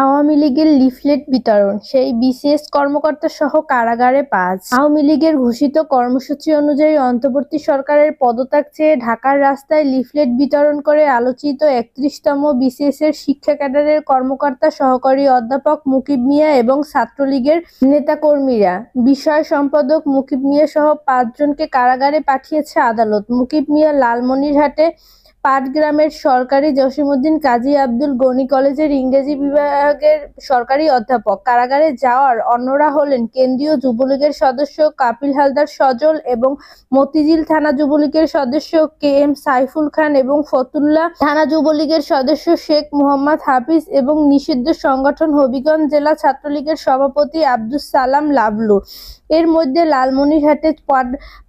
আওয়ামী লীগের লিফলেট বিতরণ, সেই বিসিএস কর্মকর্তা সহ কারাগারে ৫। আওয়ামী লীগের ঘোষিত কর্মসূচি অনুযায়ী অন্তর্বর্তী সরকারের পদত্যাগ চেয়ে ঢাকার রাস্তায় লিফলেট বিতরণ করে আলোচিত ৩১তম বিসিএসের শিক্ষা ক্যাডারের কর্মকর্তা সহকারী অধ্যাপক মুকিব মিয়া এবং ছাত্রলীগের নেতাকর্মীরা। বিষয় সম্পাদক মুকিব মিয়া সহ ৫ জনকে কারাগারে পাঠিয়েছে আদালত। মুকিব মিয়া লালমনিরহাটে পাটগ্রামের সরকারি জসিমউদ্দিন কাজী আব্দুল গনি কলেজের ইংরেজি বিভাগের সরকারি অধ্যাপক। কারাগারে যাওয়ার অন্যরা হলেন কেন্দ্রীয় যুবলীগের সদস্য কাপিল হালদার সজল এবং মতিঝিল থানা যুবলীগের সদস্য কে এম সাইফুল খান এবং ফতুল্লা থানা যুবলীগের সদস্য শেখ মোহাম্মদ হাফিজ এবং নিষিদ্ধ সংগঠন হবিগঞ্জ জেলা ছাত্রলীগের সভাপতি আব্দুস সালাম লাবলু। এর মধ্যে লালমনিরহাটে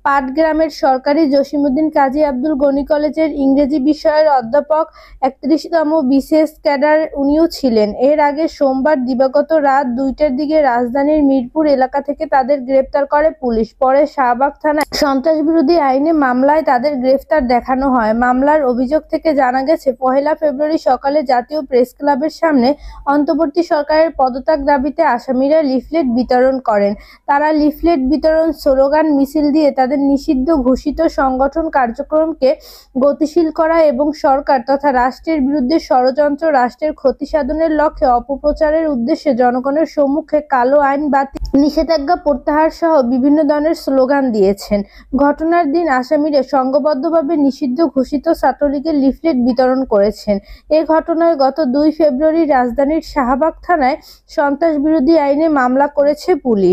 পাটগ্রামের সরকারি জসিমউদ্দিন কাজী আব্দুল গনি কলেজের ইংরেজি বিষয়ের অধ্যাপক ৩১তম বিসিএস ক্যাডার উনিও ছিলেন। এর আগে সোমবার দিবাগত রাত ২টার দিকে রাজধানীর মিরপুর এলাকা থেকে তাদের গ্রেপ্তার করে পুলিশ। পরে শাহবাগ থানায় সন্ত্রাসবিরোধী আইনে মামলায় তাদের গ্রেফতার দেখানো হয়। মামলার অভিযোগ থেকে জানা গেছে, ১ ফেব্রুয়ারি সকালে জাতীয় প্রেসক্লাবের সামনে অন্তর্বর্তী সরকারের পদত্যাগ দাবিতে আসামিরা লিফলেট বিতরণ করেন। তারা লিফলেট বিতরণ, স্লোগান, মিছিল দিয়ে তাদের নিষিদ্ধ ঘোষিত সংগঠন কার্যক্রমকে গতিশীল করা এবং সরকার তথা রাষ্ট্রের বিরুদ্ধে ষড়যন্ত্র, রাষ্ট্রের ক্ষতি সাধনের লক্ষ্যে অপপ্রচারের উদ্দেশ্যে জনগণের সম্মুখে কালো আইন বাতিল, নিষেধাজ্ঞা প্রত্যাহার সহ বিভিন্ন ধরনের স্লোগান দিয়েছেন। ঘটনার দিন আসামিরা সংঘবদ্ধভাবে নিষিদ্ধ ঘোষিত ছাত্রলীগের লিফলেট বিতরণ করেছেন। এ ঘটনায় গত ২ ফেব্রুয়ারি রাজধানীর শাহবাগ থানায় সন্ত্রাসবিরোধী আইনে মামলা করেছে পুলিশ।